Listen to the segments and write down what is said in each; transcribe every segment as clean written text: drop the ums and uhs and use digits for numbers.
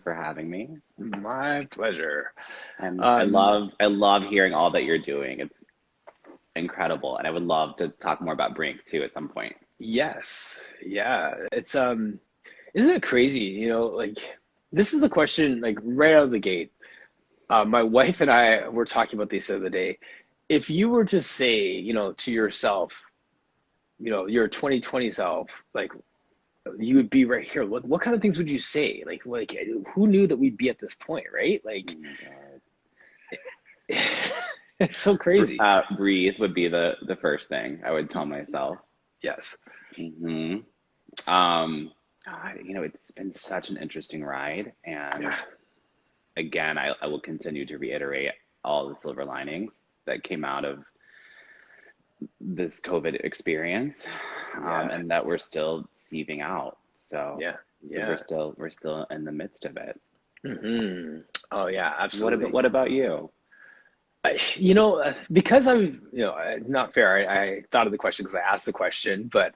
for having me. My pleasure. And Um, I love hearing all that you're doing. It's incredible. And I would love to talk more about Brink too at some point. yes, yeah. Isn't it crazy? Like this is the question, like right out of the gate. My wife and I were talking about this the other day. If you were to say, to yourself, your 2020 self, like you would be right here. What kind of things would you say? Like who knew that we'd be at this point, right? Oh Like my God. it's so crazy. Breathe would be the first thing I would tell myself. Yes. hmm it's been such an interesting ride. Yeah. And again, I will continue to reiterate all the silver linings that came out of this COVID experience, Yeah. and that we're still sieving out. So, Yeah. because Yeah. we're still in the midst of it. Oh yeah, absolutely. What about you? Because not fair. I thought of the question because I asked the question, but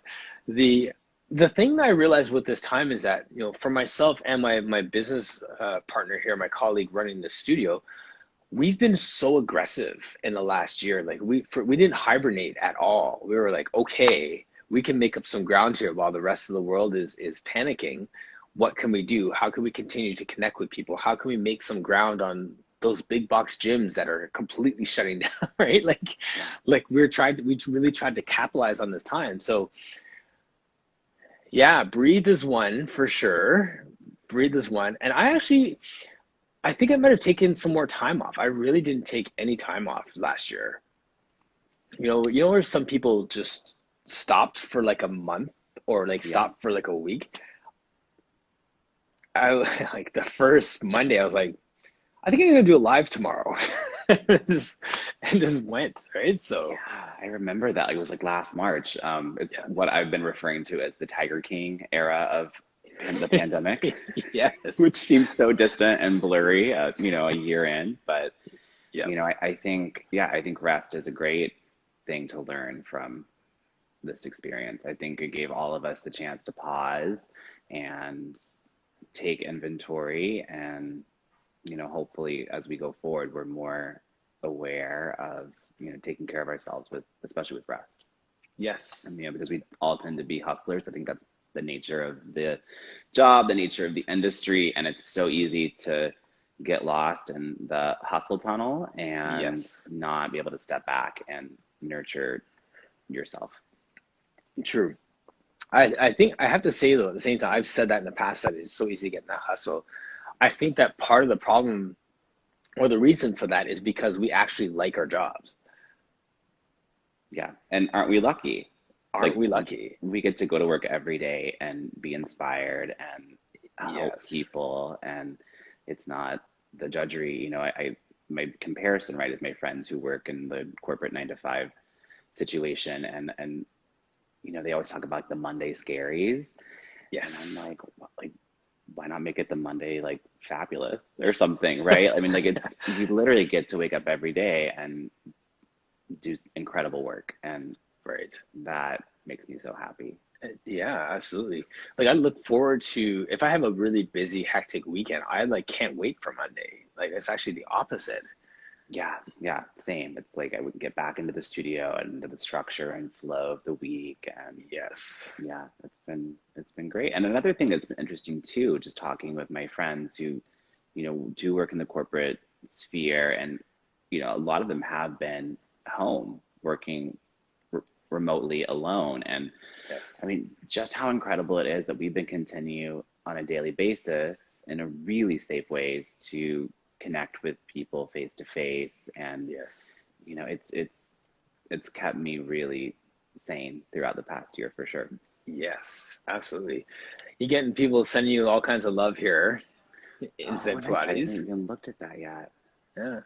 the the thing that I realized with this time is that, for myself and my business partner here, my colleague running the studio, we've been so aggressive in the last year. Like we didn't hibernate at all. We were like, okay, we can make up some ground here while the rest of the world is panicking. What can we do? How can we continue to connect with people? How can we make some ground on those big box gyms that are completely shutting down, right? Yeah. Like we really tried to capitalize on this time. So yeah, breathe is one for sure. Breathe is one. And I think I might have taken some more time off. I really didn't take any time off last year. Where some people just stopped for like a month or like Yeah. stopped for like a week. I like the first Monday, I was like, I think I'm gonna do a live tomorrow. just and just went, right? So Yeah, I remember that. It was like last March. It's yeah. what I've been referring to as the Tiger King era of the pandemic, Yes. which seems so distant and blurry, a year in. But, Yep. I think, I think rest is a great thing to learn from this experience. I think it gave all of us the chance to pause and take inventory and, hopefully as we go forward, we're more aware of, taking care of ourselves with, especially with rest. Yes. And, because we all tend to be hustlers. I think that's the nature of the job, the nature of the industry, and it's so easy to get lost in the hustle tunnel and Yes. not be able to step back and nurture yourself. True. I think I have to say though, at the same time, I've said that in the past that it's so easy to get in that hustle. I think that part of the problem or the reason for that is because we actually like our jobs. Yeah. And aren't we lucky? Aren't Like we lucky? we get to go to work every day and be inspired and help Yes. people. And it's not the judgery. My comparison, right, is my friends who work in the corporate 9 to 5 situation. And, they always talk about the Monday scaries. And I'm Yes. like, why not make it the Monday like fabulous or something, right? I mean, like you literally get to wake up every day and do incredible work. And Right. that makes me so happy. Yeah, absolutely. Like I look forward to if I have a really busy, hectic weekend, I like can't wait for Monday. Like it's actually the opposite. Yeah, yeah, same. It's like I would get back into the studio and into the structure and flow of the week. And Yes. yeah, it's been great. And another thing that's been interesting too, just talking with my friends who, do work in the corporate sphere, and a lot of them have been home working remotely alone. And Yes. I mean, just how incredible it is that we've been continue on a daily basis in a really safe ways to connect with people face to face. And, Yes. it's kept me really sane throughout the past year for sure. Yes. Absolutely. You're getting people sending you all kinds of love here. Oh, Instant nice. I haven't Pilates. even looked at that yet. Yeah.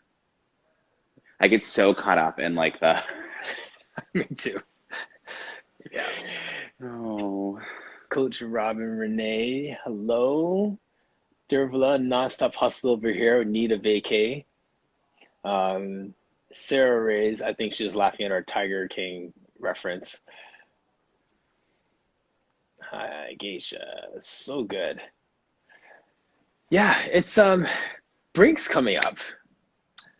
I get so caught up in like the, Me too. Yeah. oh, Coach Robin Renee. Hello. Dervla, nonstop hustle over here. Need a vacay. Um, Sarah Reyes, I think she was laughing at our Tiger King reference. Hi, Geisha. So good. Yeah, it's Brink's coming up.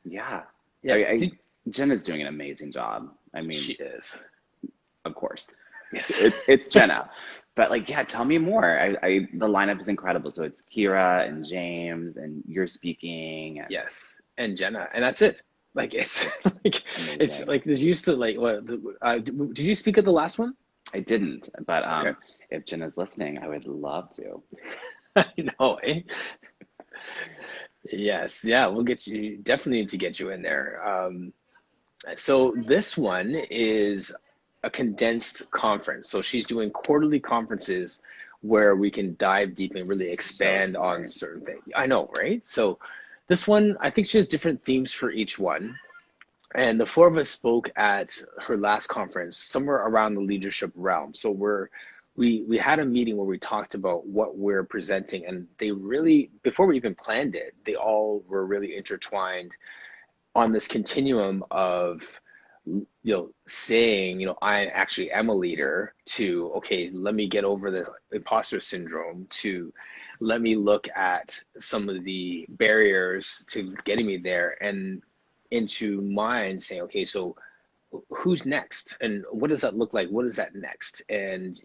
Yeah. Yeah, Jen is doing an amazing job. I she mean, is. of course, Yes. it's Jenna. But like, yeah, tell me more. The lineup is incredible. So it's Kira and James, and you're speaking, and Yes, and Jenna, and that's it. Like it's like it's amazing. like there's used to like what did you speak at the last one? I didn't, but Okay. if Jenna's listening, I would love to. I know, eh? Yes, yeah, we'll get you definitely need to get you in there. So this one is a condensed conference. So she's doing quarterly conferences where we can dive deep and really So expand on smart. certain things. I know, right? So this one, I think she has different themes for each one. And the four of us spoke at her last conference, somewhere around the leadership realm. So we had a meeting where we talked about what we're presenting, and they really, before we even planned it, they all were really intertwined on this continuum of saying, I actually am a leader, to okay, let me get over the imposter syndrome, to let me look at some of the barriers to getting me there, and into mine saying, okay, so who's next and what does that look like? What is that next? And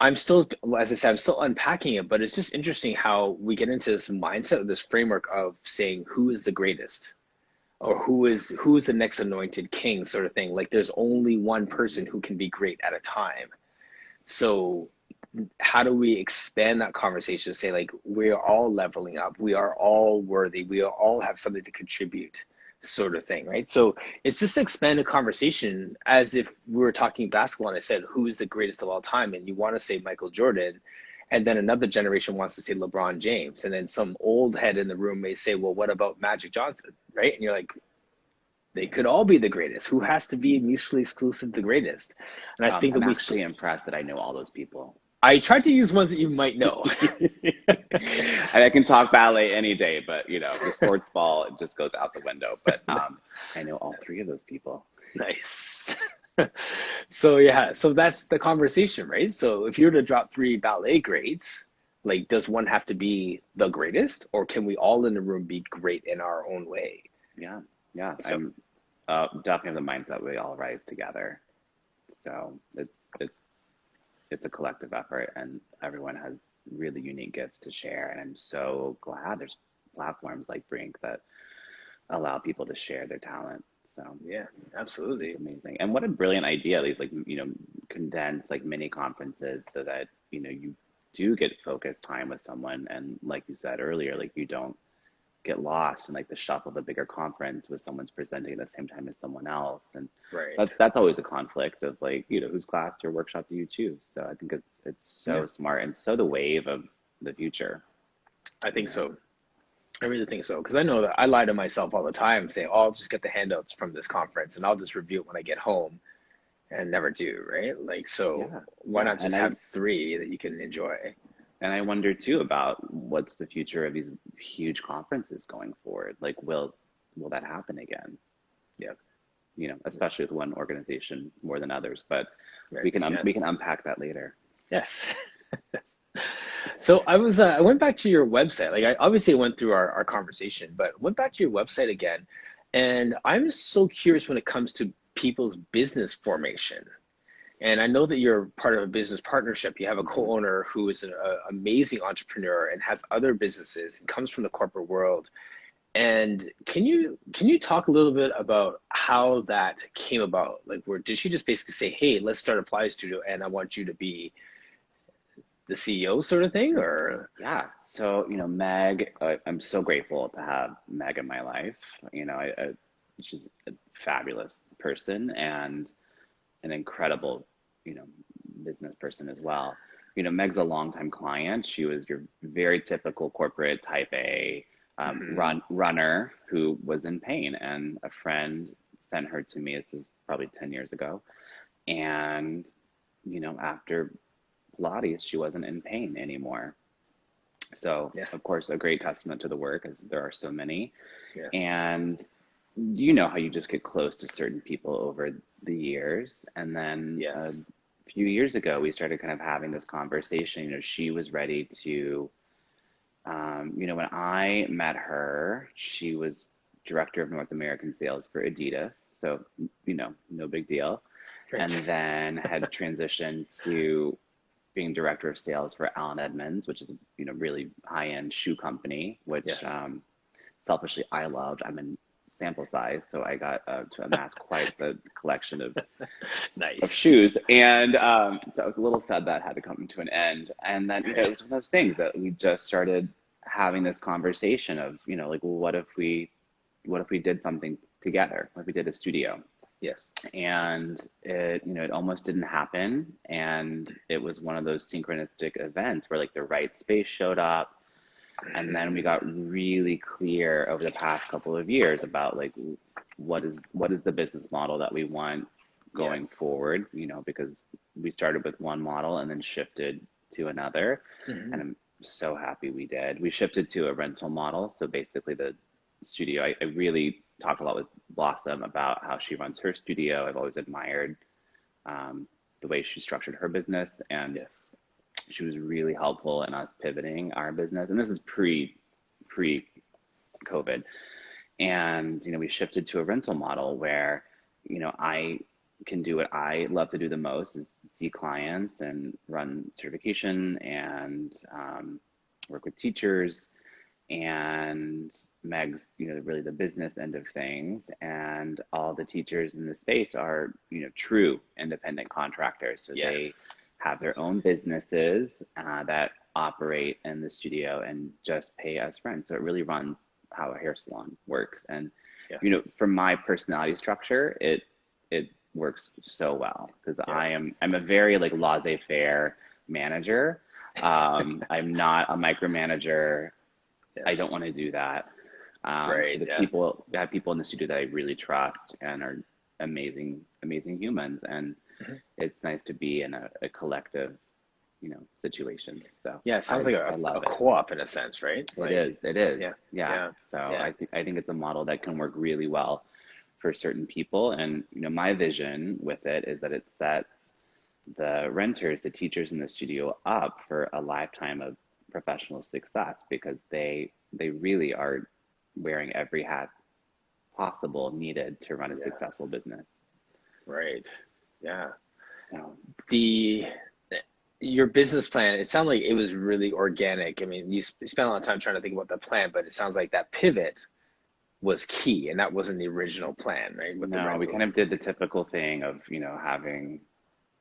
I'm still, as I said, I'm still unpacking it, but it's just interesting how we get into this mindset, this framework of saying who is the greatest, or who is the next anointed king, sort of thing. Like there's only one person Mhm. who can be great at a time. So how do we expand that conversation to say, like, we are all leveling up, we are all worthy, we all have something to contribute, sort of thing, right? So it's just expand a conversation as if we were talking basketball and I said who is the greatest of all time, and you want to say Michael Jordan, and then another generation wants to say LeBron James, and then some old head in the room may say, well, what about Magic Johnson, right? And you're like, they could all be the greatest. Who has to be mutually exclusive the greatest? And I think that I'm we actually impressed that I know all those people. I tried to use ones that you might know. I can talk ballet any day, but the sports ball it just goes out the window. But I know all three of those people. Nice. So yeah, so that's the conversation, right? So if you were to drop three ballet greats, like does one have to be the greatest, or can we all in the room be great in our own way? Yeah, yeah. So I'm definitely of the mindset we all rise together. So it's a collective effort, and everyone has really unique gifts to share. And I'm so glad there's platforms like Brink that allow people to share their talent. So yeah, it's absolutely. amazing. And what a brilliant idea, these like, condense like mini conferences so that, you do get focused time with someone. And like you said earlier, like you don't get lost in like the shuffle of a bigger conference with someone's presenting at the same time as someone else. And Right. that's always a conflict of like, whose class or workshop do you choose? So I think it's Yeah, so smart and so the wave of the future, I you think know. so. I really think so. Because I know that I lie to myself all the time, saying, oh, I'll just get the handouts from this conference and I'll just review it when I get home, and never do, right? Like, so Yeah, why yeah. not just have three that you can enjoy? And I wonder too about what's the future of these huge conferences going forward. Like, will that happen again? Yeah, Especially with one organization more than others. But we right. can Yeah. we can unpack that later. Yes. So I went back to your website. Like I obviously went through our conversation, but went back to your website again, and I'm so curious when it comes to people's business formation. And I know that you're part of a business partnership. You have a Hmm. co-owner who is an amazing entrepreneur and has other businesses and comes from the corporate world. And can you talk a little bit about how that came about? Like, where did she just basically say, "Hey, let's start a Playa Studio, and I want you to be the CEO," sort of thing, or Yeah. So, Meg, I'm so grateful to have Meg in my life. She's a fabulous person and an incredible, you know, business person as well. Meg's a longtime client. She was your very typical corporate type A mhm. runner who was in pain, and a friend sent her to me. This is probably 10 years ago. And, after Pilates, she wasn't in pain anymore. So, Yes, of course, a great testament to the work, as there are so many. yes, And you know how you just get close to certain people over the years. And then a yes, few years ago, we started kind of having this conversation. She was ready to When I met her, she was director of North American sales for Adidas. So, no big deal. Right. And then had transitioned to being director of sales for Allen Edmonds, which is, really high-end shoe company, which Yes. selfishly I loved. I'm in sample size, so I got to amass quite the collection of Nice. shoes. And so I was a little sad that had to come to an end. And then, it was one of those things that we just started having this conversation of, like, well, what if we did something together? What if we did a studio? Yes. And it almost didn't happen. And it was one of those synchronistic events where like the right space showed up. And then we got really clear over the past couple of years about like what is the business model that we want going Yes. forward, because we started with one model and then shifted to another. Hmm. And I'm so happy we did. We shifted to a rental model. So basically the studio, I really talked a lot with Blossom about how she runs her studio. I've always admired the way she structured her business, and Yes. she was really helpful in us pivoting our business. And this is pre COVID. And we shifted to a rental model where I can do what I love to do the most, is see clients and run certification and work with teachers, and Meg's really the business end of things, and all the teachers in the space are true independent contractors, so they Yes. have their own businesses that operate in the studio and just pay us rent. So it really runs how a hair salon works. And Yes. for my personality structure, it works so well because Yes. I'm a very like laissez-faire manager. I'm not a micromanager. I don't Yes. want to do that. So Right. Yeah. I have people in the studio that I really trust and are amazing, amazing humans. And Mhm. it's nice to be in a collective, situation. So Yeah. It sounds I, like I a love it. co-op in a sense, right? It Like, is. It is. yeah. Yeah. Yeah. So Yeah. I think it's a model that can work really well for certain people. And my vision with it is that it sets the renters, the teachers in the studio up for a lifetime of professional success because they really are wearing every hat possible needed to run a successful Yes. business. Right. Yeah. So The your business plan, it sounded like it was really organic. I mean, you spent a lot of time trying to think about the plan, but it sounds like that pivot was key, and that wasn't the original plan, right? With the no, we rental, kind of did the typical thing of, having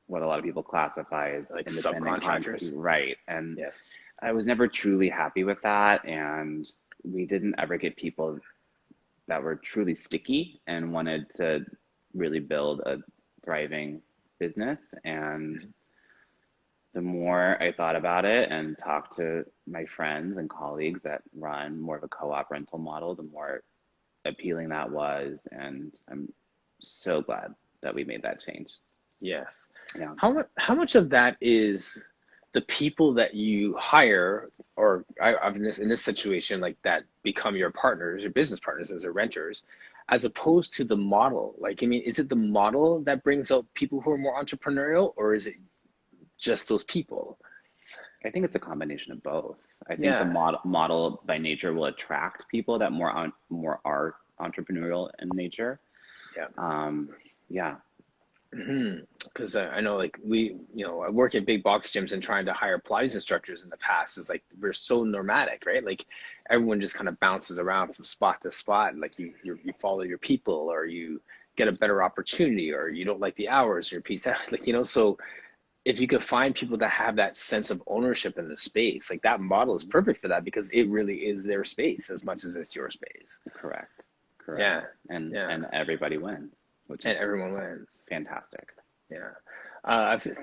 what a lot of people classify as like independent contract, subcontractors. right? And Yes. I was never truly happy with that. And we didn't ever get people that were truly sticky and wanted to really build a thriving business. And the more I thought about it and talked to my friends and colleagues that run more of a co-op rental model, the more appealing that was. And I'm so glad that we made that change. Yes. Yeah. How much of that is the people that you hire, or I've in this situation like that become your partners, your business partners as a renters, as opposed to the model? Like, I mean, is it the model that brings out people who are more entrepreneurial, or is it just those people? I think it's a combination of both. I think the Yeah. model by nature will attract people that more are entrepreneurial in nature. Yeah. Um, yeah, Because I know, like, I work at big box gyms, and trying to hire Pilates instructors in the past is like we're so nomadic, right? Like everyone just kind of bounces around from spot to spot. Like you follow your people, or you get a better opportunity, or you don't like the hours, or you're pieced out. Like, so if you could find people that have that sense of ownership in the space, like that model is perfect for that because it really is their space as much as it's your space. correct, correct. Yeah. Yeah. And everybody wins, which And is everyone wins. fantastic. Yeah.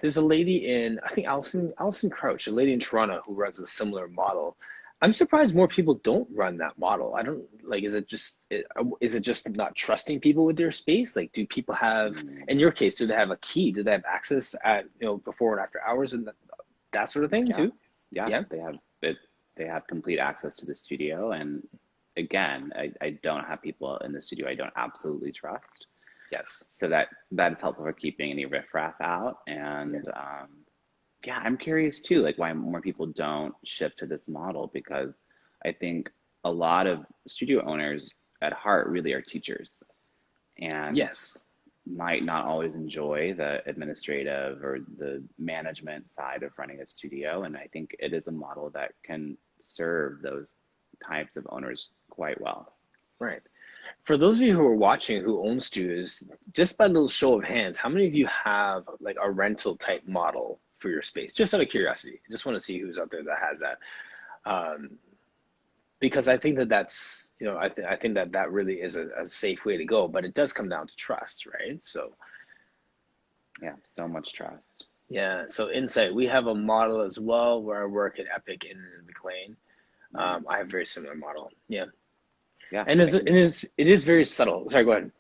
There's a lady in, I think, Allison Crouch, a lady in Toronto who runs a similar model. I'm surprised more people don't run that model. I don't like, is it just not trusting people with their space? Like, do people have, Mm, in your case, do they have a key? Do they have access at, before and after hours and that sort of thing yeah, too? yeah, Yeah. they have it. They have complete access to the studio, and again, I don't have people in the studio I don't absolutely trust. Yes. So that is helpful for keeping any riffraff out. Yeah. And yeah, I'm curious too, like why more people don't shift to this model because I think a lot of studio owners at heart really are teachers and Yes. might not always enjoy the administrative or the management side of running a studio. And I think it is a model that can serve those types of owners quite well. Right. For those of you who are watching who own studios, just by a little show of hands, how many of you have like a rental type model for your space? Just out of curiosity. I just want to see who's out there that has that. Um, because I think that that's, I think that that really is a safe way to go, but it does come down to trust, right? So, Yeah, so much trust. yeah. So Insight, we have a model as well where I work at Epic in McLean. Nice. I have a very similar model. Yeah. Yeah, And it is very subtle. Sorry, go ahead.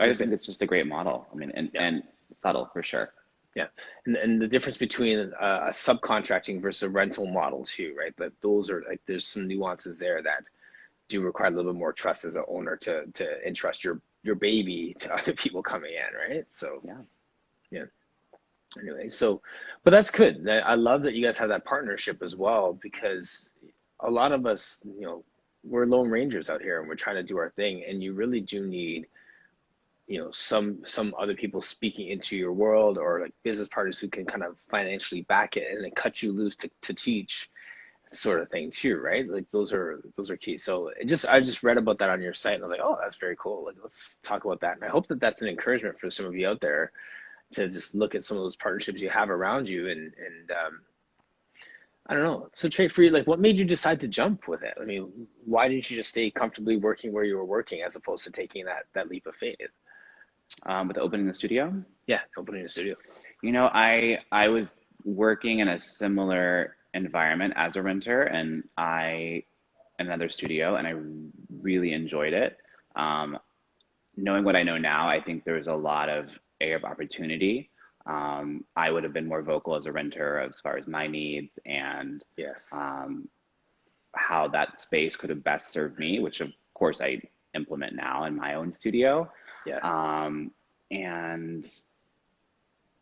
I just think it's just a great model. I mean, Yeah. and subtle for sure. Yeah, and the difference between a subcontracting versus a rental model too, right? That those are like there's some nuances there that do require a little bit more trust as an owner to entrust your baby to other people coming in, right? So Yeah. yeah. Anyway, so but that's good. I love that you guys have that partnership as well because a lot of us, we're lone rangers out here and we're trying to do our thing, and you really do need some other people speaking into your world or like business partners who can kind of financially back it and then cut you loose to teach sort of thing too, right? Like those are key. So I just read about that on your site and I was like, oh, that's very cool. Like let's talk about that. And I hope that that's an encouragement for some of you out there to just look at some of those partnerships you have around you and I don't know. So Trey, for you, like what made you decide to jump with it? I mean, why didn't you just stay comfortably working where you were working as opposed to taking that leap of faith? With opening the studio, Yeah, opening a studio. I was working in a similar environment as a renter, and another studio, and I really enjoyed it. Um, Knowing what I know now, I think there's a lot of area of opportunity. I would have been more vocal as a renter as far as my needs and Yes. um, how that space could have best served me, which of course I implement now in my own studio. Yes. Um, and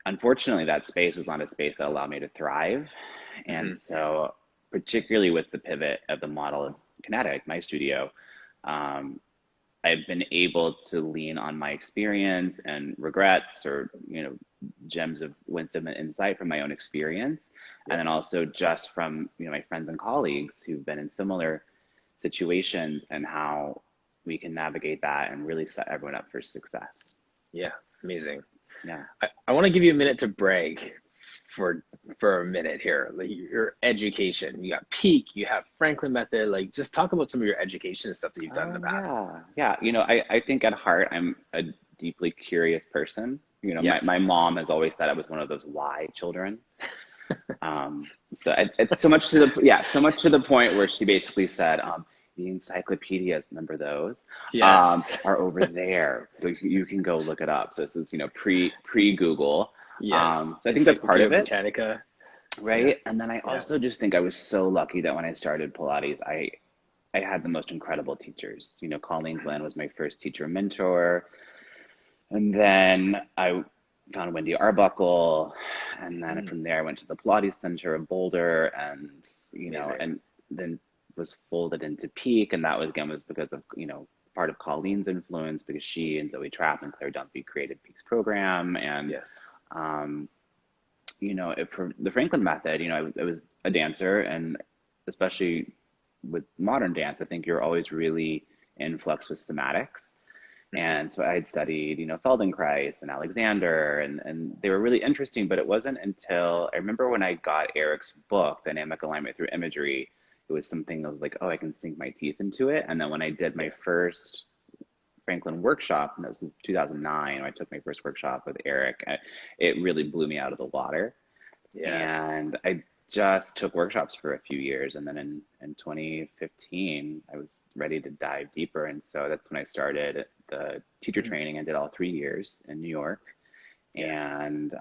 unfortunately, that space was not a space that allowed me to thrive. And Hmm. so, particularly with the pivot of the model of Kinetic, my studio, um, I've been able to lean on my experience and regrets or, gems of wisdom and insight from my own experience. And then Yes. also just from, my friends and colleagues who've been in similar situations and how we can navigate that and really set everyone up for success. Yeah. Amazing. Yeah. I want to give you a minute to brag for for a minute here. Like your education. You got Peak, you have Franklin Method. Like just talk about some of your education stuff that you've done in the Oh past. yeah. Yeah. I think at heart I'm a deeply curious person. My Yes. mom has always said I was one of those why children. So it's so much to the so much to the point where she basically said, the encyclopedias, remember those, Yes. are over there. You can go look it up. So this is pre Google. Yes. So I think that's part Encyclopedia of it, Britannica. Yeah. right? And then I Yeah. also just think I was so lucky that when I started Pilates, I had the most incredible teachers. Colleen Glenn was my first teacher mentor. And then I found Wendy Arbuckle, and then Mm, from there I went to the Pilates Center of Boulder, and amazing. and then was folded into Peak, and that was again was because of part of Colleen's influence because she and Zoe Trapp and Claire Dunphy created Peak's program, and Yes. um, for the Franklin method, I was a dancer, and especially with modern dance, I think you're always really in flux with somatics. Hmm. And so I had studied, Feldenkrais and Alexander, and they were really interesting. But it wasn't until I remember when I got Eric's book, Dynamic Alignment Through Imagery, it was something that was like, oh, I can sink my teeth into it. And then when I did my Yes. first Franklin workshop, and this was 2009, when I took my first workshop with Eric, it really blew me out of the water. Yes. And I just took workshops for a few years, and then in 2015 I was ready to dive deeper, and so that's when I started the teacher Hmm. training. I did all 3 years in New York, Yes. and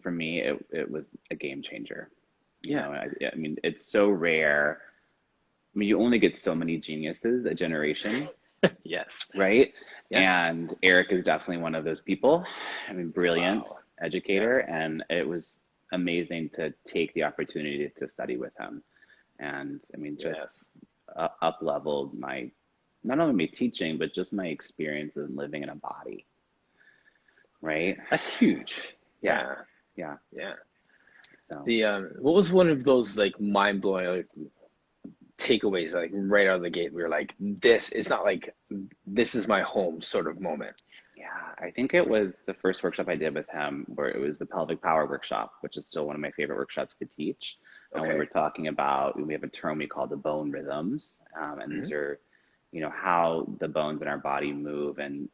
for me it was a game changer. Yeah. I mean it's so rare. I mean you only get so many geniuses a generation, Yes. right? Yeah. And Eric is definitely one of those people. I mean, brilliant Wow. educator, Yes. and it was amazing to take the opportunity to study with him. And I mean, just Yes. up leveled my, not only my teaching, but just my experience in living in a body, right? That's huge. Yeah, Yeah. yeah. Yeah. So, The what was one of those like mind blowing like takeaways like right out of the gate? We were like, this is not like this is my home sort of moment. yeah, I think it was the first workshop I did with him where it was the pelvic power workshop, which is still one of my favorite workshops to teach. And we were Okay. talking about, we have a term we call the bone rhythms. And Hmm. these are, how the bones in our body move and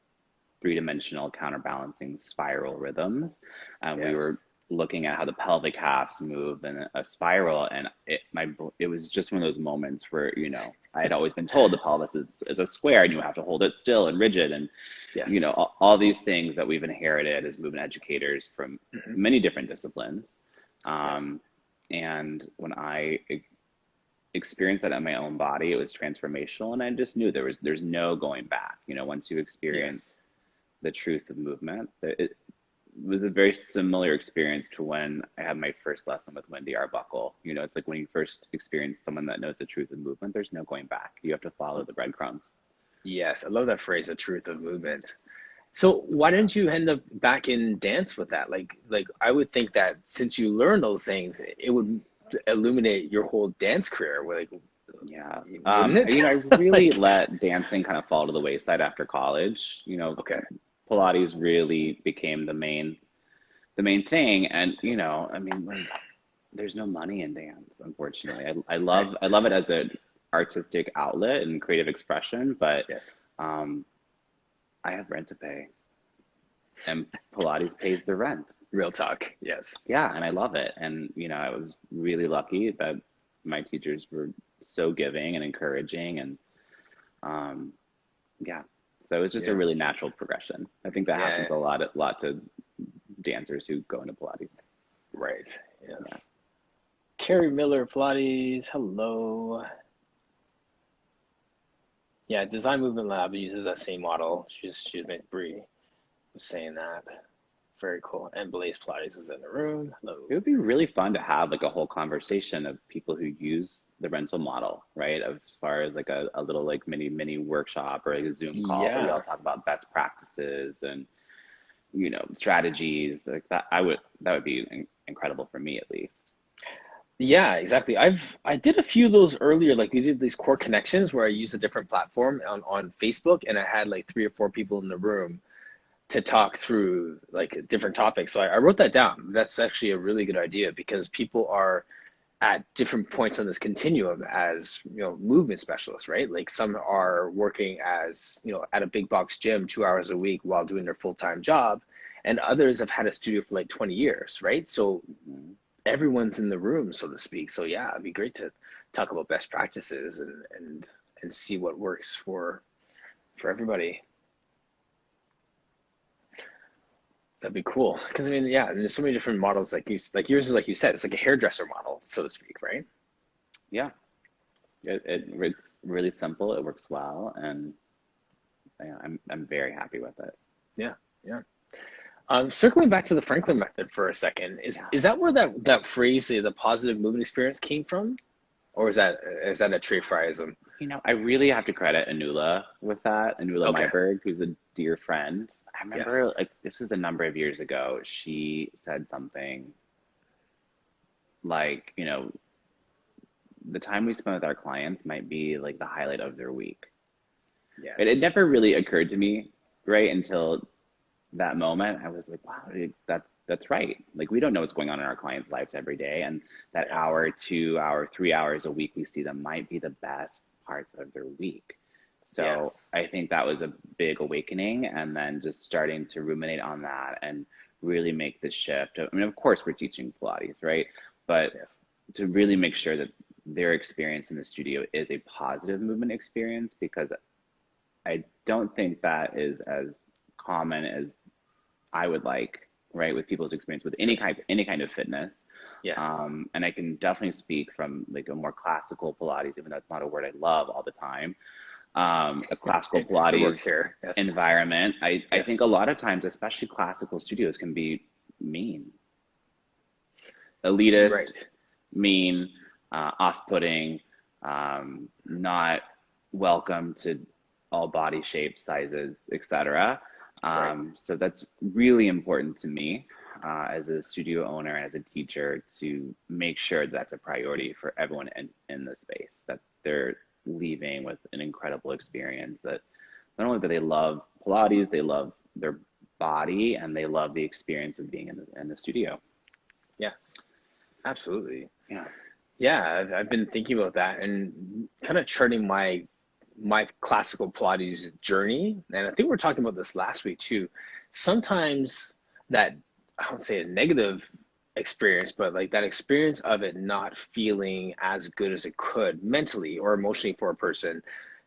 three-dimensional counterbalancing spiral rhythms. We were Yes. looking at how the pelvic halves move in a spiral, and it was just one of those moments where I had always been told the pelvis is a square and you have to hold it still and rigid, and Yes. all these things that we've inherited as movement educators from Hmm. many different disciplines. Yes. Um, and when I experienced that in my own body, it was transformational, and I just knew there's no going back. Once you experience Yes. the truth of movement. It was a very similar experience to when I had my first lesson with Wendy Arbuckle. It's like when you first experience someone that knows the truth of movement, there's no going back. You have to follow the breadcrumbs. Yes. I love that phrase, the truth of movement. So why didn't you end up back in dance with that? Like I would think that since you learned those things, it would illuminate your whole dance career. Like, Yeah. wouldn't it? I really Like, let dancing kind of fall to the wayside after college. okay. Pilates really became the main thing. And, I mean, like, there's no money in dance, unfortunately. Right. I love it as an artistic outlet and creative expression, but Yes. um, I have rent to pay, and Pilates pays the rent. Real talk. Yes. Yeah, and I love it. And I was really lucky that my teachers were so giving and encouraging, and um, yeah, so it was just a Yeah. really natural progression. I think that Yeah. happens a lot to dancers who go into Pilates. Right. Yeah. Yes. Carrie Miller Pilates. Hello. Yeah. Design Movement Lab uses that same model. She's been Bree was saying that. Very cool. And Blaze Pilates is in the room. Hello. It would be really fun to have like a whole conversation of people who use the rental model, right? As far as like a little like mini workshop or like a Zoom call where we all Yeah. talk about best practices and strategies like that. That would be incredible for me at least. Yeah, exactly. I did a few of those earlier. Like we did these core connections where I used a different platform on Facebook, and I had like three or four people in the room to talk through like different topics. So I wrote that down. That's actually a really good idea because people are at different points on this continuum as movement specialists, right? Like some are working as at a big box gym 2 hours a week while doing their full-time job, and others have had a studio for like 20 years, right? So Mhm. everyone's in the room, so to speak. So yeah, it'd be great to talk about best practices and see what works for everybody. That'd be cool. Because I mean, yeah, and there's so many different models like yours is like you said, it's like a hairdresser model, so to speak, right? Yeah, it's really simple. It works well, and I'm very happy with it. Yeah, yeah. Circling back to the Franklin method for a second, Yeah. is that where that phrase, the positive movement experience, came from, or is that a Trey Fryism? I really have to credit Anula with that. Anula Okay. Myberg, who's a dear friend. I Yes. remember, like, this was a number of years ago. She said something like, the time we spend with our clients might be like the highlight of their week. It Yes. never really occurred to me, right, until that moment. I was like, wow, that's right. Like, we don't know what's going on in our clients' lives every day, and that Yes. hour, 2 hour, 3 hours a week we see them might be the best parts of their week. So Yes. I think that was a big awakening, and then just starting to ruminate on that and really make the shift. I mean, of course, we're teaching Pilates, right? But Yes. to really make sure that their experience in the studio is a positive movement experience, because I don't think that is as common as I would like, right, with people's experience with Sure. any kind of fitness. Yes. And I can definitely speak from like a more classical Pilates, even though it's not a word I love all the time. A classical It works Pilates here. Yes. environment. I Yes. think a lot of times, especially classical studios, can be mean, elitist, Right. mean. off-putting, not welcome to all body shapes, sizes, etc. Right. So that's really important to me as a studio owner, as a teacher, to make sure that's a priority for everyone in the space, that they're leaving with an incredible experience, that not only do they love Pilates, they love their body and they love the experience of being in the studio. Yes, absolutely. Yeah. Yeah, I've been thinking about that and kind of charting my classical Pilates journey. And I think we were talking about this last week too. Sometimes that, I don't say a negative experience, but like that experience of it not feeling as good as it could mentally or emotionally for a person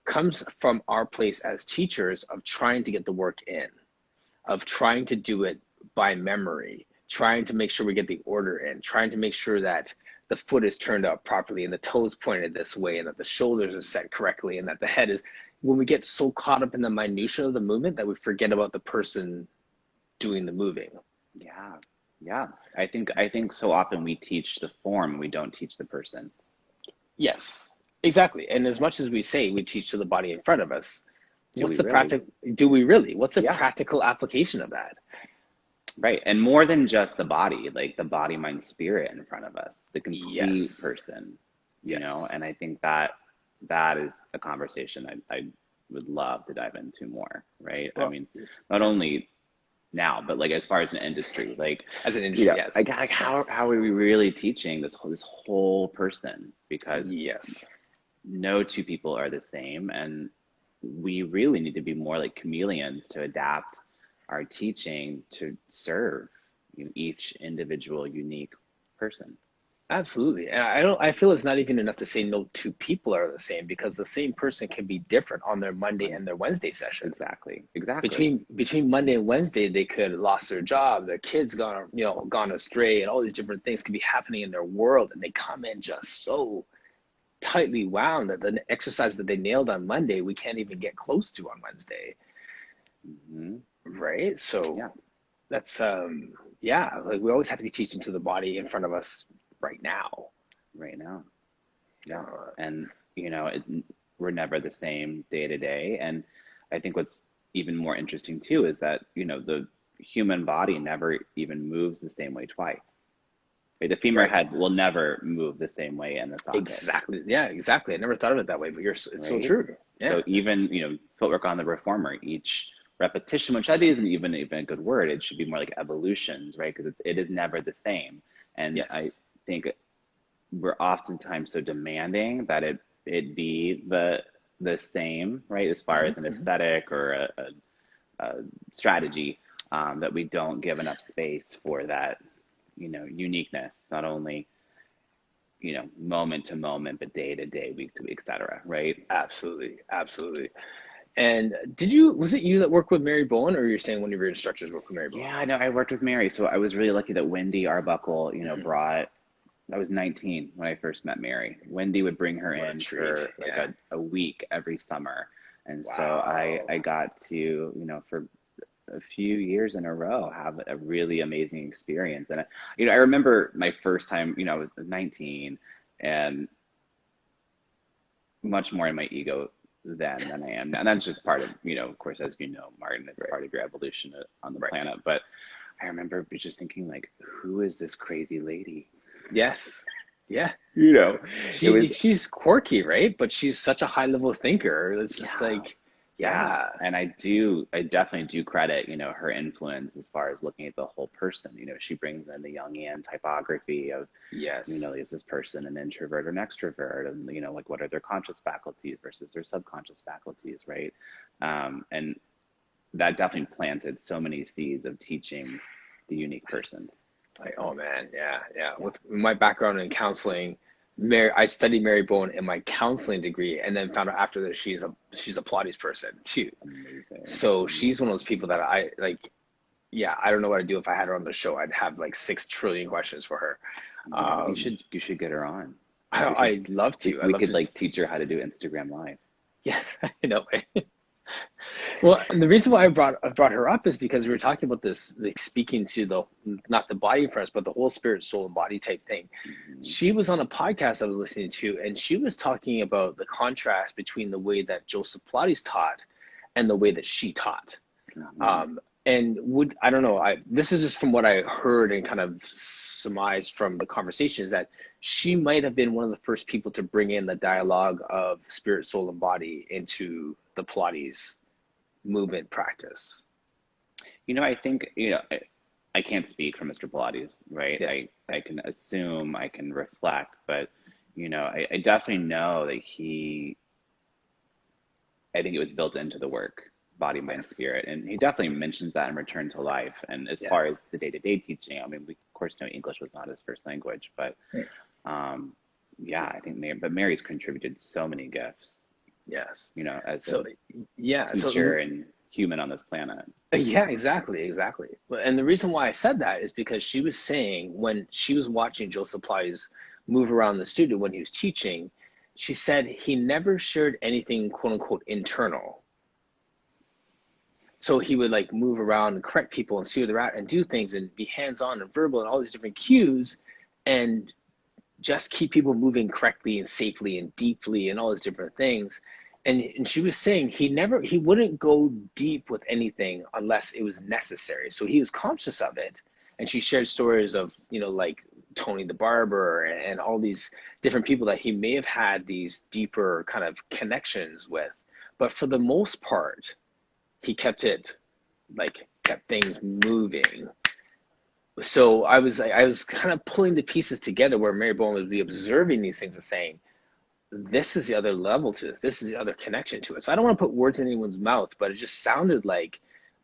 comes from our place as teachers of trying to get the work in, of trying to do it by memory, trying to make sure we get the order in, trying to make sure that the foot is turned up properly and the toes pointed this way and that the shoulders are set correctly and that the head is, when we get so caught up in the minutia of the movement that we forget about the person doing the moving. Yeah. Yeah. I think so often we teach the form, we don't teach the person. Yes, exactly. And as much as we say we teach to the body in front of us, Do we what's the really? practical, do we really? What's a Yeah. practical application of that? Right. And more than just the body, like the body, mind, spirit in front of us, the complete Yes, person, yes. and I think that that is a conversation I would love to dive into more, right? I Well, mean, not yes. only now, but like as far as an industry, like, As an industry, yes. like how are we really teaching this whole person? Because Yes, no two people are the same, and we really need to be more like chameleons to adapt our teaching to serve each individual unique person. absolutely. And I feel it's not even enough to say no two people are the same because the same person can be different on their Monday Right. and their Wednesday session. Exactly. Between Monday and Wednesday, they could have lost their job, their kids gone astray, and all these different things could be happening in their world, and they come in just so tightly wound that the exercise that they nailed on Monday, we can't even get close to on Wednesday, Hmm. right? So Yeah. that's yeah, like we always have to be teaching to the body in front of us right now. Right now. Yeah. Uh, And, we're never the same day to day. And I think what's even more interesting too is that, the human body never even moves the same way twice. Right? The femur right. head will never move the same way in the socket, Exactly. Yeah, exactly. I never thought of it that way, but it's so right? true. Yeah. So even, footwork on the reformer, each repetition, which I think isn't even a good word, it should be more like evolutions, right? Because it is never the same. And I Yes. think we're oftentimes so demanding that it be the same, right? As far Hmm. as an Hmm. aesthetic or a strategy, that we don't give enough space for that, uniqueness, not only, moment to moment, but day to day, week to week, et cetera, right? Absolutely. Absolutely. And was it you that worked with Mary Bowen, or you're saying one of your instructors worked with Mary Bowen? Yeah, I know. I worked with Mary, so I was really lucky that Wendy Arbuckle, Hmm. brought. I was 19 when I first met Mary. Wendy would bring her What a in treat. for like Yeah. a week every summer, and so I Wow. got to, for a few years in a row have a really amazing experience. And I remember my first time, I was 19 and much more in my ego then than I am now. And that's just part of, of course, as you know, Martin, it's Right. part of your evolution on the Right. planet. But I remember just thinking like, who is this crazy lady? Yes. Yeah. You know, it was, She's quirky, right? But she's such a high level thinker. It's just yeah, like, yeah. yeah. And I definitely do credit, her influence as far as looking at the whole person. She brings in the Jungian typography of, Yes. is this person an introvert or an extrovert? And, like what are their conscious faculties versus their subconscious faculties, right? And that definitely planted so many seeds of teaching the unique person. Like, oh man, yeah, yeah. Yeah, With my background in counseling, I studied Mary Bowen in my counseling degree, and then found out after that she's a Pilates person too. amazing, So she's one of amazing. those people that I like. Yeah, I don't know what I'd do if I had her on the show. I'd have like 6 trillion questions for her. Yeah, you Um, should you should get her on. We should I'd love we, to. I'd we love could to. like teach her how to do Instagram live. Yeah, I know. Well, and the reason why I brought her up is because we were talking about this, like speaking to the not the body first, but the whole spirit, soul, and body type thing. Mhm. She was on a podcast I was listening to, and she was talking about the contrast between the way that Joseph Pilates taught and the way that she taught. Mhm. And would I don't know, this is just from what I heard and kind of surmised from the conversation is that she might have been one of the first people to bring in the dialogue of spirit, soul, and body into the Pilates movement practice. I think, I can't speak for Mr. Pilates, right? Yes. I can assume, I can reflect, but, I definitely know that I think it was built into the work, body, mind, Yes. spirit. And he definitely mentions that in Return to Life. And as far as Yes. the day-to-day teaching, I mean, we of course know English was not his first language, but Right. um, yeah, I think Mary's contributed so many gifts, Yes. as a So yeah. teacher and human on this planet. Yeah, exactly, exactly. And the reason why I said that is because she was saying when she was watching Joseph Pilates move around the studio when he was teaching, she said he never shared anything quote unquote internal. So he would like move around and correct people and see where they're at and do things and be hands-on and verbal and all these different cues and just keep people moving correctly and safely and deeply and all these different things. And she was saying he wouldn't go deep with anything unless it was necessary. So he was conscious of it. And she shared stories of, like Tony the barber and all these different people that he may have had these deeper kind of connections with. But for the most part, he kept things moving. So I was kind of pulling the pieces together where Mary Bowen would be observing these things and saying, this is the other level to this. This is the other connection to it. So I don't want to put words in anyone's mouth, but it just sounded like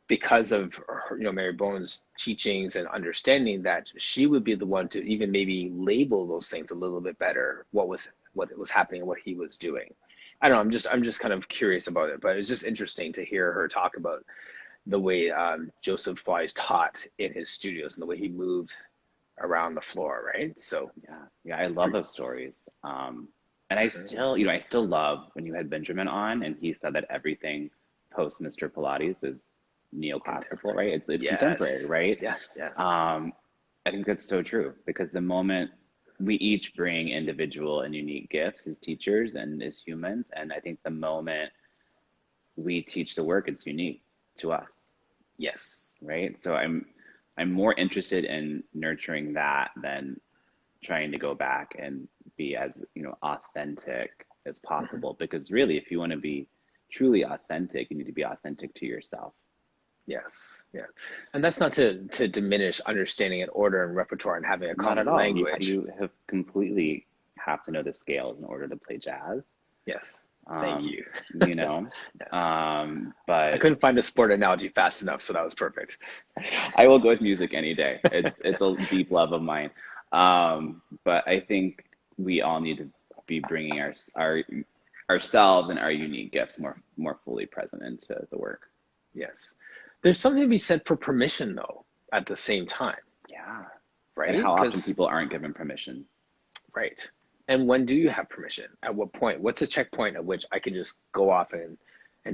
because of her, Mary Bowen's teachings and understanding that she would be the one to even maybe label those things a little bit better, what was happening and what he was doing. I don't know. I'm just kind of curious about it, but it's just interesting to hear her talk about the way Joseph Flies taught in his studios and the way he moved around the floor, right? So, Yeah, yeah, I love those stories. And I still love when you had Benjamin on, and he said that everything post Mr. Pilates is neoclassical, contemporary. right? It's contemporary, Yes. right? Yeah. Yes. Um, I think that's so true because the moment we each bring individual and unique gifts as teachers and as humans, and I think the moment we teach the work, it's unique to us, Yes. right? So I'm more interested in nurturing that than trying to go back and be as authentic as Mhm. possible, because really if you want to be truly authentic, you need to be authentic to yourself. Yes. Yeah. And that's not to diminish understanding and order and repertoire and having a Not at common all. language. You have completely have to know the scales in order to play jazz. Yes. Thank um you. you know Yes. I but couldn't find a sport analogy fast enough, so that was perfect. I will go with music any day. It's a deep love of mine. But I think we all need to be bringing our ourselves and our unique gifts more fully present into the work. Yes. There's something to be said for permission, though, at the same time, Yeah. And right? how often Because, people aren't given permission. right. And when do you have permission? At what point? What's a checkpoint at which I can just go off and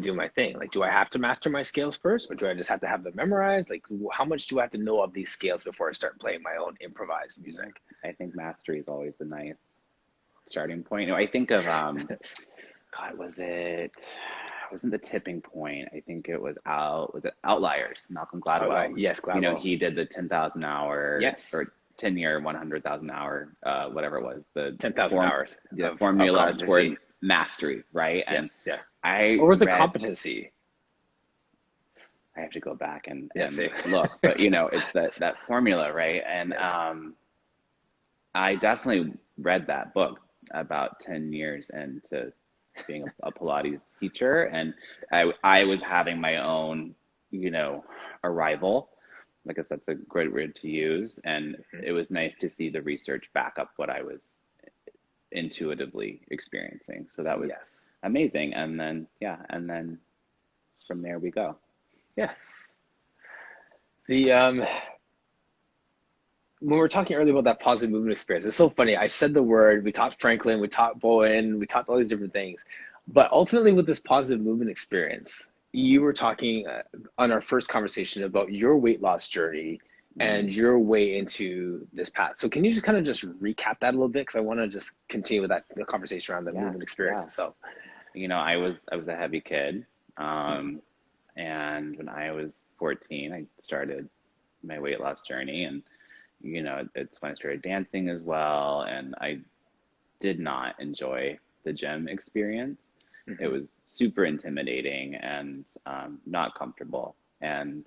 do my thing? Like, do I have to master my scales first, or do I just have to have them memorized? Like, how much do I have to know of these scales before I start playing my own improvised Yeah. music? I think mastery is always a nice starting point. I think of God, wasn't the tipping point. I think was it Outliers, Malcolm Oh, Gladwell. yes, Gladwell. He did the 10,000 hour or Yes, 10-year 100,000 hour whatever it was, ten thousand hours the of formula toward competency. mastery, right? And Yes, yeah. I Or was it read competency? I have to go back Yes, and yeah. look, but it's Yes, that formula, right? And yes. I definitely read that book about 10 years into being a Pilates teacher. And Yes. I was having my own, arrival. I guess that's a great word to use. And Mhm. it was nice to see the research back up what I was intuitively experiencing. So that was Yes. amazing. And then, yeah, and then from there we go. Yes. The when we were talking earlier about that positive movement experience, it's so funny. I said the word, we taught Franklin, we taught Bowen, we taught all these different things. But ultimately with this positive movement experience, you were talking on our first conversation about your weight loss journey Mm, and your way into this path. So can you just kind of just recap that a little bit? Because I want to just continue with that the conversation around the yeah, movement experience yeah. itself. I was a heavy kid, um, and when I was 14, I started my weight loss journey, and it's when I started dancing as well, and I did not enjoy the gym experience. It Mm-hmm. was super intimidating and not comfortable. And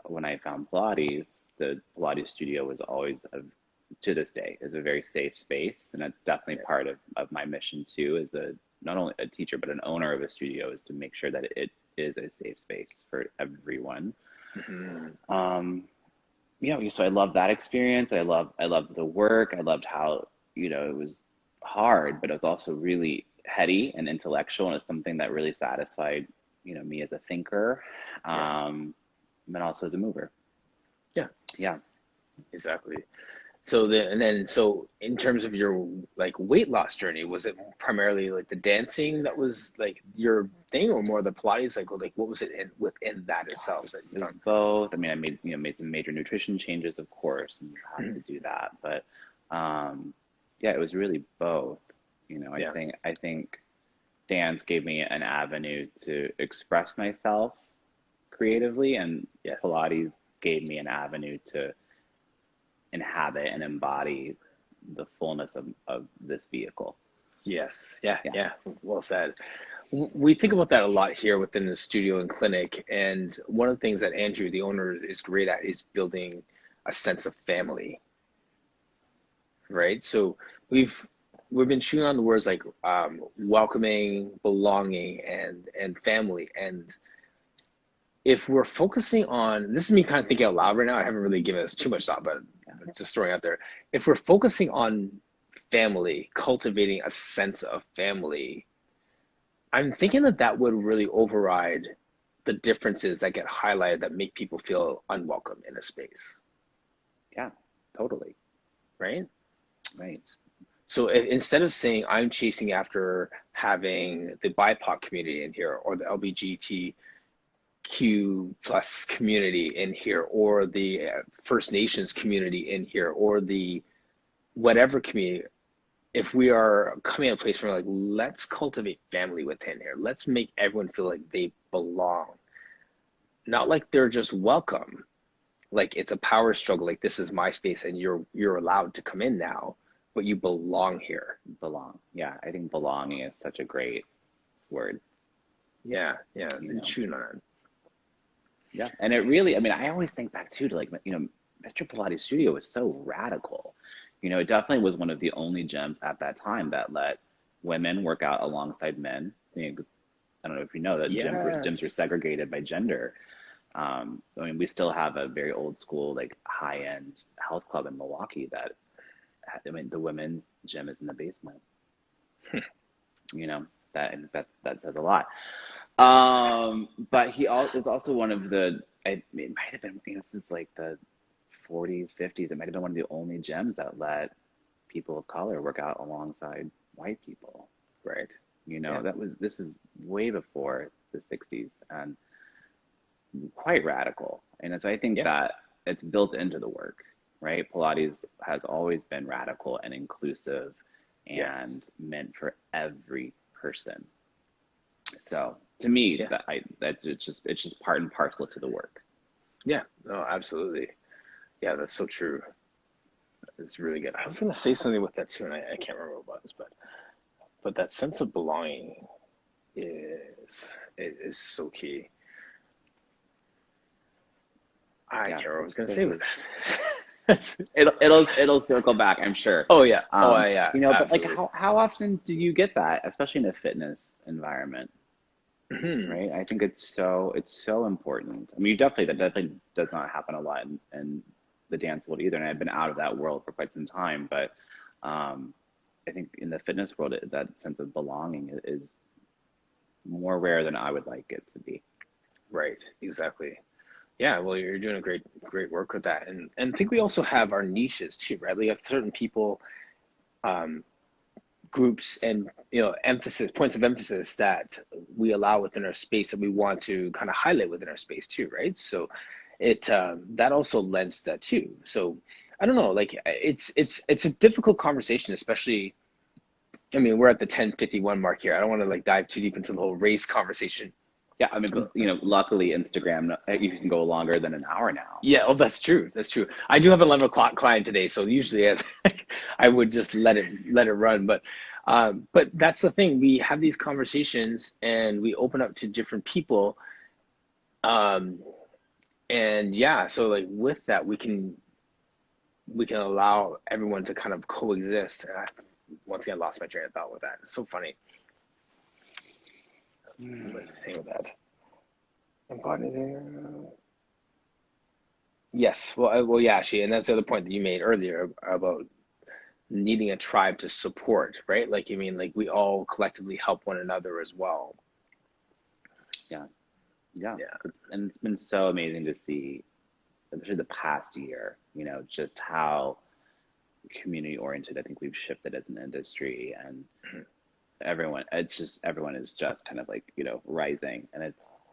when I found Pilates, the Pilates studio was always, to this day, is a very safe space, and it's definitely part Yes. of my mission too, as a not only a teacher but an owner of a studio, is to make sure that it is a safe space for everyone. Mm-hmm. Um, so I love that experience. I loved the work. I loved how, it was hard, but it was also really heady and intellectual, and it's something that really satisfied, me as a thinker, Yes. and also as a mover. Yeah, Yeah. exactly. So in terms of your like weight loss journey, was it primarily like the dancing that was like your thing, or more the Pilates? Like what was it within that itself that you It was found? both. I mean, I made some major nutrition changes, of course, and you have Mhm. to do that. But yeah, it was really both. I Yeah. think dance gave me an avenue to express myself creatively, and Yes. Pilates gave me an avenue to inhabit and embody the fullness of this vehicle. Yes. Yeah. Yeah. Yeah. Well said. We think about that a lot here within the studio and clinic, and one of the things that Andrew, the owner, is great at is building a sense of family, right? So we've we've been chewing on the words like welcoming, belonging, and family. And if we're focusing on this is me kind of thinking out loud right now. I haven't really given this too much thought, but just throwing out there. If we're focusing on family, cultivating a sense of family, I'm thinking that that would really override the differences that get highlighted that make people feel unwelcome in a space, Yeah, totally. right? Right. So instead of saying I'm chasing after having the BIPOC community in here or the LGBTQ plus community in here or the First Nations community in here or the whatever community, if we are coming at a place where like let's cultivate family within here, let's make everyone feel like they belong, not like they're just welcome, like it's a power struggle, like this is my space and you're allowed to come in now, but you belong here. Belong. Yeah, I think belonging is such a great word, Yeah, yeah, you and know. chewing on it. Yeah. And it really, I mean, I always think back too to, like, Mr. Pilates Studio was so radical. It definitely was one of the only gyms at that time that let women work out alongside men. 'Cause I don't know if you know that gyms were Yes. segregated by gender. I mean, we still have a very old school, like, high end health club in Milwaukee that, I mean, the women's gym is in the basement. You know, that says a lot. But he is also one of the, it might have been, this is like the 40s, 50s. It might have been one of the only gyms that let people of color work out alongside white people. Right. Yeah. This is way before the 60s and quite radical. And so I think Yeah. that it's built into the work, right? Pilates has always been radical and inclusive Yes. and meant for every person. So to me, Yeah. that's it's just part and parcel to the work. Yeah. No, absolutely. Yeah, that's so true. It's really good. I was gonna say something with that too, and I can't remember what it was, but that sense of belonging is so key. I Yeah, can't remember what I was it's gonna so say with good. that. It'll circle back, I'm sure. Oh yeah. Oh yeah. But like, Absolutely. how often do you get that, especially in a fitness environment, Mhm. right? I think it's so important. I mean, that definitely does not happen a lot in the dance world either, and I've been out of that world for quite some time. But um, I think in the fitness world, that sense of belonging is more rare than I would like it to be. Right. Exactly. Yeah, well, you're doing a great work with that, and I think we also have our niches too, right? We have certain people, um, groups and emphasis points of emphasis that we allow within our space that we want to kind of highlight within our space too, right? So it that also lends to that too. So I don't know, like it's a difficult conversation, especially. I mean, we're at the 10:51 mark here. I don't want to like dive too deep into the whole race conversation. Yeah, I mean, but, luckily Instagram, you can go longer than an hour now. Yeah, oh, that's true. That's true. I do have an 11 o'clock client today, so usually I would just let it run. But that's the thing. We have these conversations and we open up to different people. Um, and yeah, so like with that, we can allow everyone to kind of coexist. And I once again lost my train of thought with that. It's so funny. What was I saying with that? Embody there. Yes. Well, yeah, actually, and that's the other point that you made earlier about needing a tribe to support, right? Like, I mean, like we all collectively help one another as well. Yeah, yeah, Yeah. and it's been so amazing to see, especially the past year. Just how community oriented I think we've shifted as an industry, and everyone is just kind of like rising, and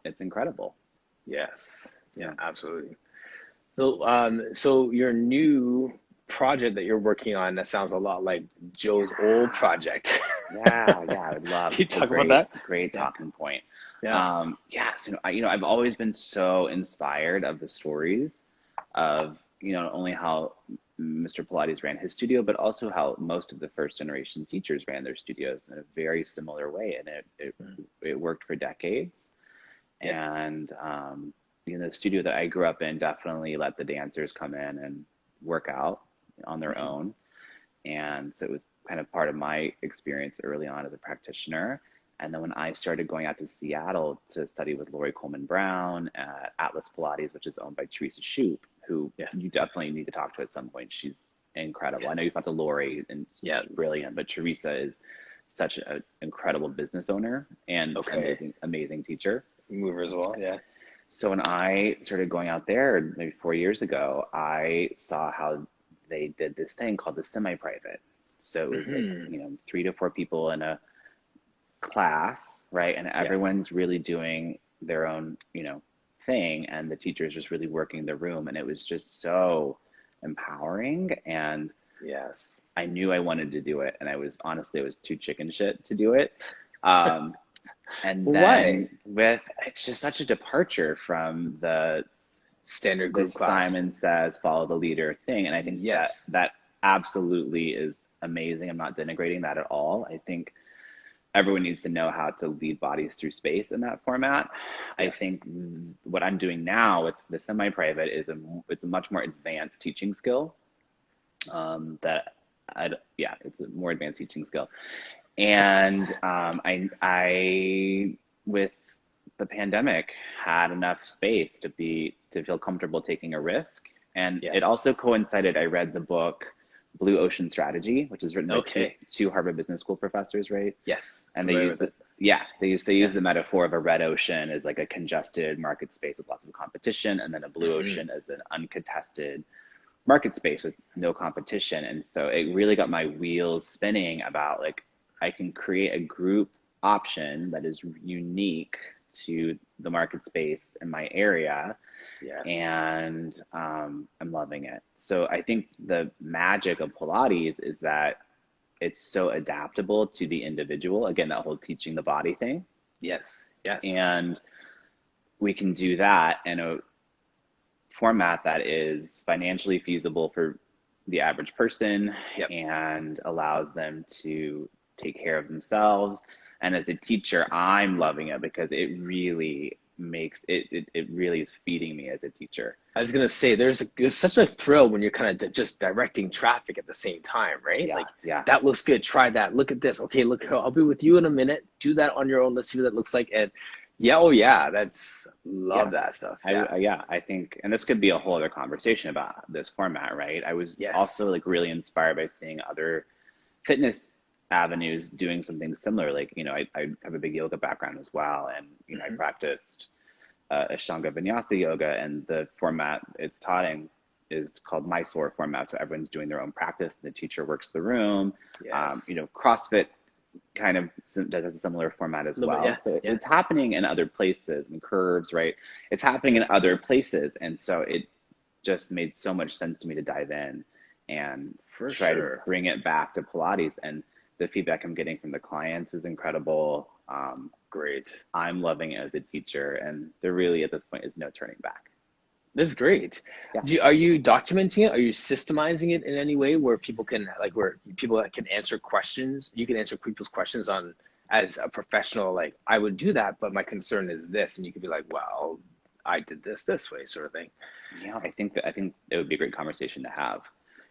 it's incredible. Yes. Yeah, Yeah. absolutely. So your new project that you're working on, that sounds a lot like Joe's old Yeah. project. Yeah, I would love. Can you It's a talk about that? great Yeah. talking point. Yeah. Yeah, so I've always been so inspired of the stories of not only how Mr. Pilates ran his studio, but also how most of the first generation teachers ran their studios in a very similar way, and it worked for decades. Yes. And the studio that I grew up in definitely let the dancers come in and work out on their Mhm. own, and so it was kind of part of my experience early on as a practitioner. And then when I started going out to Seattle to study with Lori Coleman Brown at Atlas Pilates, which is owned by Teresa Shoup, who Yes. you definitely need to talk to at some point. She's incredible. I know you've talked to Lori and Yeah. she's brilliant, but Teresa is such an incredible business owner and Okay. amazing teacher. Mover as well. Yeah. So when I started going out there maybe 4 years ago, I saw how they did this thing called the semi-private. So it was like, Hmm. 3 to 4 people in a class, right? And Yes. everyone's really doing their own, thing, and the teacher is just really working the room. And it was just so empowering. And Yes. I knew I wanted to do it. And I was too chicken shit to do it. Um, and Well, why? then it's just such a departure from Standard the group class. Simon Says follow the leader thing. And I think that Yes. that absolutely is amazing. I'm not denigrating that at all. I think everyone needs to know how to lead bodies through space in that format. I Yes. think what I'm doing now with the semi-private is it's a much more advanced teaching skill. That yeah, it's a more advanced teaching skill. And I with the pandemic had enough space to feel comfortable taking a risk. And it Yes. also coincided. I read the book Blue Ocean Strategy, which is written by Okay. two Harvard Business School professors, right? Yes. And they Familiar use with it. they use Yes. the metaphor of a red ocean as like a congested market space with lots of competition, and then a blue Hmm. ocean as an uncontested market space with no competition. And so it really got my wheels spinning about like I can create a group option that is unique to the market space in my area, Yes. and I'm loving it. So I think the magic of Pilates is that it's so adaptable to the individual. Again, that whole teaching the body thing. Yes. Yes. And we can do that in a format that is financially feasible for the average person Yep. and allows them to take care of themselves. And as a teacher, I'm loving it because it really it really is feeding me as a teacher. I was gonna say there's such a thrill when you're kind of just directing traffic at the same time, right? Yeah, Like yeah, that looks good. Try that. Look at this. Okay, look, I'll be with you in a minute. Do that on your own. Let's see what that looks like. And yeah, oh yeah, that's love yeah. that stuff. Yeah. I think, and this could be a whole other conversation about this format, right? I was also Yes. like really inspired by seeing other fitness avenues doing something similar. Like, I have a big yoga background as well. And, I Hmm. practiced Ashtanga Vinyasa yoga, and the format it's taught in is called Mysore format. So everyone's doing their own practice. And the teacher works the room. Yes. CrossFit kind of does a similar format as A little bit, well. yeah, So yeah, it's happening in other places, and curves, right? It's happening in other places. And so it just made so much sense to me to dive in and for try to sure. bring it back to Pilates. And the feedback I'm getting from the clients is incredible. Great. I'm loving it as a teacher, and there really at this point is no turning back. That's great. Yeah. Are you documenting it? Are you systemizing it in any way where people can where people can answer questions? You can answer people's questions on as a professional, like I would do that, but my concern is this, and you could be like, well, I did this way, sort of thing. I think it would be a great conversation to have.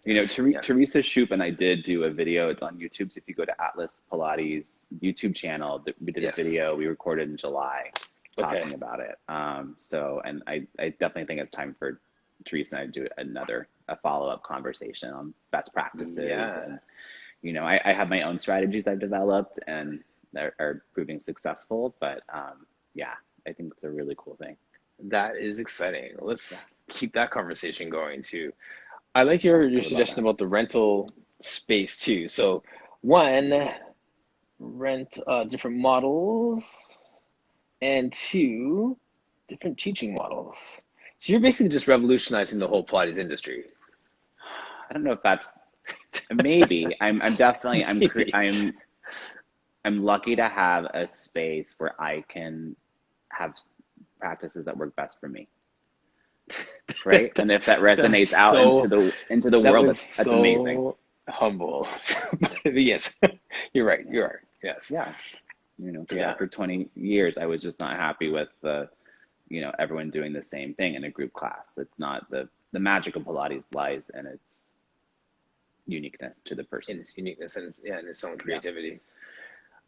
Yes, yes, Teresa Shoup and I did do a video. It's on YouTube. So if you go to Atlas Pilates YouTube channel, we did a yes. video we recorded in July Okay. talking about it. And I definitely think it's time for Teresa and I to do a follow-up conversation on best practices. Yeah, And, I have my own strategies I've developed and that are proving successful. But yeah, I think it's a really cool thing. that is exciting. Yeah, Let's keep that conversation going too. I like yeah, your I would love suggestion that. about the rental space too. So one, rent different models, and two, different teaching models. So you're basically just revolutionizing the whole Pilates industry. I don't know if that's maybe. I'm definitely Maybe. I'm lucky to have a space where I can have practices that work best for me, right? And if that That's resonates out so, into the that world, was that's amazing. so humble. Yes, you're right. You are. Yes. Yeah, because Yeah. after 20 years, I was just not happy with everyone doing the same thing in a group class. It's not the magic of Pilates lies in its uniqueness to the In person. its uniqueness and its, yeah, and its own Yeah. creativity.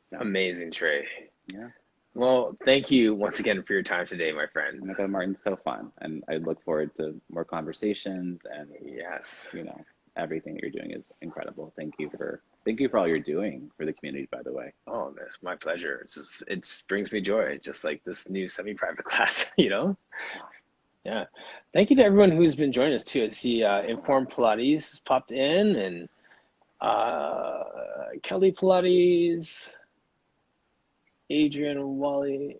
So Amazing, Trey. yeah. Well, thank you once again for your time today, my Oh friend. my God, Martin, so fun. And I look forward to more conversations and, Yes. you know, everything that you're doing is incredible. Thank you for all you're doing for the community, by the way. Oh, that's my pleasure. It brings me joy, just like this new semi-private class. Yeah. Yeah. Thank you to everyone who's been joining us too. I see Informed Pilates popped in and Kelly Pilates, Adriana Wally.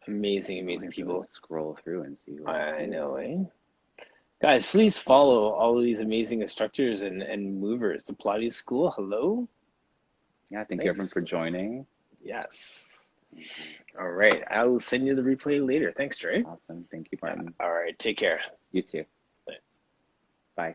Amazing, I want amazing to really people. scroll through and see I who. know, eh? Guys, please follow all of these amazing instructors and movers. The Pilates School, hello. Yeah, thank you everyone for Thanks. joining. Yes. All right. I will send you the replay later. Thanks, Trey. Awesome. Thank you, Martin. All right. Take care. You too. Bye.